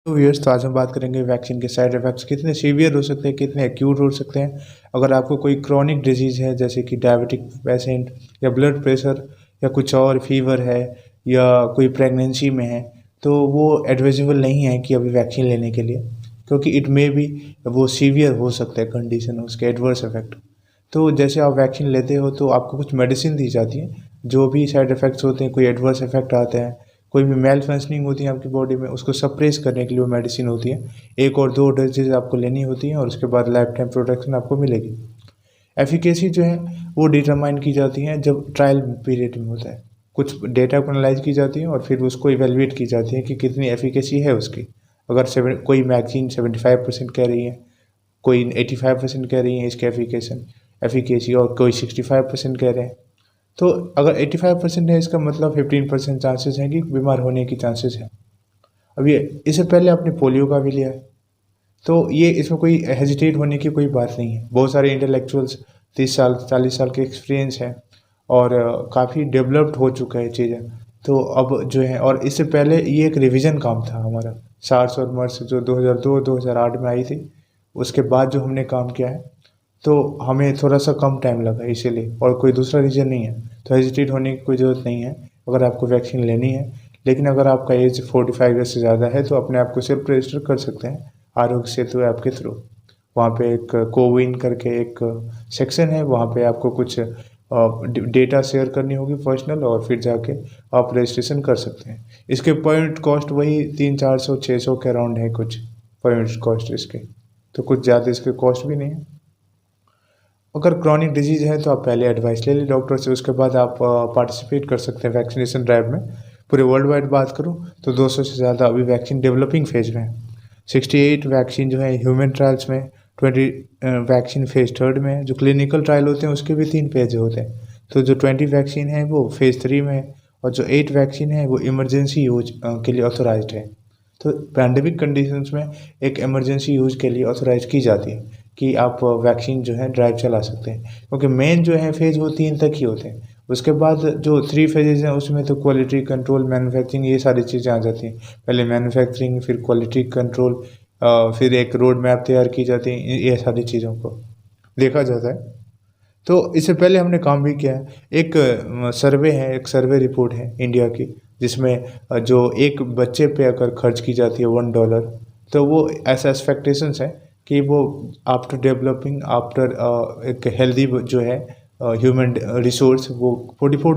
तो व्यूअर्स, तो आज हम बात करेंगे वैक्सीन के साइड इफ़ेक्ट्स कितने सीवियर हो सकते हैं, कितने एक्यूट हो सकते हैं। अगर आपको कोई क्रोनिक डिजीज़ है जैसे कि डायबिटिक पेशेंट या ब्लड प्रेशर या कुछ और फीवर है या कोई प्रेगनेंसी में है, तो वो एडवाइजेबल नहीं है कि अभी वैक्सीन लेने के लिए, क्योंकि इट मे बी वो सीवियर हो सकता है कंडीशन उसके एडवर्स इफेक्ट। तो जैसे आप वैक्सीन लेते हो तो आपको कुछ मेडिसिन दी जाती है, जो भी साइड इफ़ेक्ट्स होते हैं, कोई एडवर्स इफेक्ट आते हैं, कोई भी मेल फंक्शनिंग होती है आपकी बॉडी में, उसको सप्रेस करने के लिए वो मेडिसिन होती है। 1 और 2 डोजेज़ आपको लेनी होती हैं और उसके बाद लाइफ टाइम प्रोटेक्शन आपको मिलेगी। एफिकेसी जो है वो डिटरमाइन की जाती है जब ट्रायल पीरियड में होता है। कुछ डेटा को एनालाइज की जाती है और फिर उसको इवैल्यूएट की जाती है कि कितनी एफिकेसी है उसकी। अगर कोई वैक्सीन 75% कह रही है, कोई 85% कह रही है इसकी एफिकेसी और कोई 65% कह रहे हैं। तो अगर 85% है इसका मतलब 15% चांसेस हैं कि बीमार होने की चांसेस हैं। अब ये इससे पहले आपने पोलियो का भी लिया है, तो ये इसमें कोई हेजिटेट होने की कोई बात नहीं है। बहुत सारे इंटेलेक्चुअल्स 30 साल 40 साल के एक्सपीरियंस है और काफ़ी डेवलप्ड हो चुका है चीज़ें। तो अब जो है, और इससे पहले ये एक रिवीजन काम था हमारा, सार्स और मर्स जो 2002-2008 में आई थी, उसके बाद जो हमने काम किया है, तो हमें थोड़ा सा कम टाइम लगा इसीलिए, और कोई दूसरा रीज़न नहीं है। तो हेजिटेट होने की कोई ज़रूरत नहीं है अगर आपको वैक्सीन लेनी है। लेकिन अगर आपका एज 45 ईयर से ज़्यादा है तो अपने आप को सेल्फ रजिस्टर कर सकते हैं आरोग्य सेतु ऐप के थ्रू। वहाँ पे एक कोविन करके एक सेक्शन है, वहाँ पे आपको कुछ डेटा शेयर करनी होगी पर्सनल, और फिर जाके आप रजिस्ट्रेशन कर सकते हैं। इसके पॉइंट कॉस्ट वही 300-400-600 के अराउंड है कुछ पॉइंट्स कॉस्ट इसके, तो कुछ ज़्यादा इसके कॉस्ट भी नहीं है। अगर क्रॉनिक डिजीज़ है तो आप पहले एडवाइस ले लें डॉक्टर से, उसके बाद आप पार्टिसिपेट कर सकते हैं वैक्सीनेशन ड्राइव में। पूरे वर्ल्ड वाइड बात करूँ तो 200 से ज़्यादा अभी वैक्सीन डेवलपिंग फेज में है। 68 वैक्सीन जो है ह्यूमन ट्रायल्स में, 20 वैक्सीन फेज 3 में है। जो क्लिनिकल ट्रायल होते हैं उसके भी 3 फेज होते हैं। तो जो 20 वैक्सीन है वो फेज 3 में है, और जो 8 वैक्सीन है वो इमरजेंसी यूज के लिए ऑथोराइज्ड है। तो पैंडेमिक कंडीशंस में एक इमरजेंसी यूज़ के लिए ऑथोराइज की जाती है कि आप वैक्सीन जो है ड्राइव चला सकते हैं, क्योंकि मेन जो है फेज़ वो 3 तक ही होते हैं। उसके बाद जो 3 फेजेज़ हैं उसमें तो क्वालिटी कंट्रोल, मैन्युफैक्चरिंग, ये सारी चीज़ें आ जाती हैं। पहले मैन्युफैक्चरिंग, फिर क्वालिटी कंट्रोल, फिर एक रोड मैप तैयार की जाती है, ये सारी चीज़ों को देखा जाता है। तो इससे पहले हमने काम भी किया है। एक सर्वे है, एक सर्वे रिपोर्ट है इंडिया की, जिसमें जो एक बच्चे पे अगर खर्च की जाती है $1, तो वो ऐसा एक्सपेक्टेशंस है कि वो आफ्टर डेवलपिंग, आफ्टर एक हेल्दी जो है ह्यूमन रिसोर्स, वो 44